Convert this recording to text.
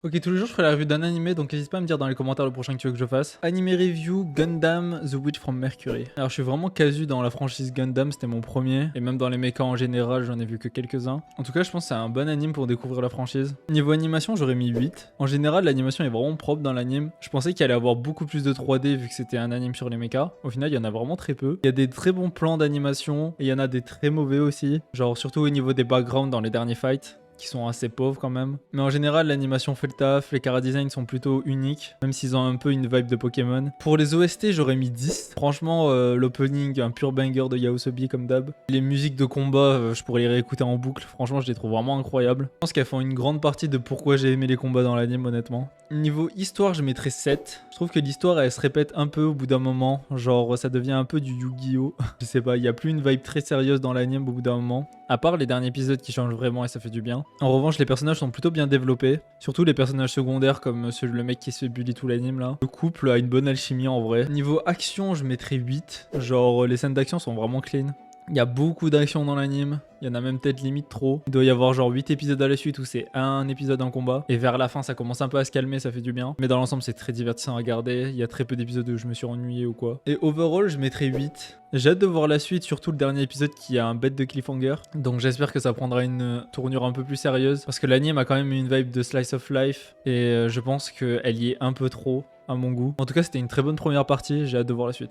Ok, tous les jours je ferai la review d'un animé, donc n'hésite pas à me dire dans les commentaires le prochain que tu veux que je fasse. Animé review Gundam The Witch from Mercury. Alors je suis vraiment casu dans la franchise Gundam, c'était mon premier, et même dans les mechas en général, j'en ai vu que quelques-uns. En tout cas, je pense que c'est un bon anime pour découvrir la franchise. Niveau animation, j'aurais mis 8. En général, l'animation est vraiment propre dans l'anime. Je pensais qu'il allait avoir beaucoup plus de 3D vu que c'était un anime sur les mechas. Au final, il y en a vraiment très peu. Il y a des très bons plans d'animation, et il y en a des très mauvais aussi. Genre surtout au niveau des backgrounds dans les derniers fights, qui sont assez pauvres quand même. Mais en général, l'animation fait le taf, les chara-design sont plutôt uniques, même s'ils ont un peu une vibe de Pokémon. Pour les OST, j'aurais mis 10. Franchement, l'opening, un pur banger de Yaosobi comme d'hab. Les musiques de combat, je pourrais les réécouter en boucle. Franchement, je les trouve vraiment incroyables. Je pense qu'elles font une grande partie de pourquoi j'ai aimé les combats dans l'anime, honnêtement. Niveau histoire, je mettrais 7. Je trouve que l'histoire, elle se répète un peu au bout d'un moment. Genre, ça devient un peu du Yu-Gi-Oh! Je sais pas, il n'y a plus une vibe très sérieuse dans l'anime au bout d'un moment. À part les derniers épisodes qui changent vraiment et ça fait du bien. En revanche, les personnages sont plutôt bien développés. Surtout les personnages secondaires comme le mec qui se fait bully tout l'anime là. Le couple a une bonne alchimie en vrai. Niveau action, je mettrais 8. Genre, les scènes d'action sont vraiment clean. Il y a beaucoup d'action dans l'anime. Il y en a même peut-être limite trop. Il doit y avoir genre 8 épisodes à la suite où c'est un épisode en combat. Et vers la fin, ça commence un peu à se calmer, ça fait du bien. Mais dans l'ensemble, c'est très divertissant à regarder. Il y a très peu d'épisodes où je me suis ennuyé ou quoi. Et overall, je mettrais 8. J'ai hâte de voir la suite, surtout le dernier épisode qui a un bête de cliffhanger. Donc j'espère que ça prendra une tournure un peu plus sérieuse. Parce que l'anime a quand même une vibe de slice of life. Et je pense qu'elle y est un peu trop à mon goût. En tout cas, c'était une très bonne première partie. J'ai hâte de voir la suite.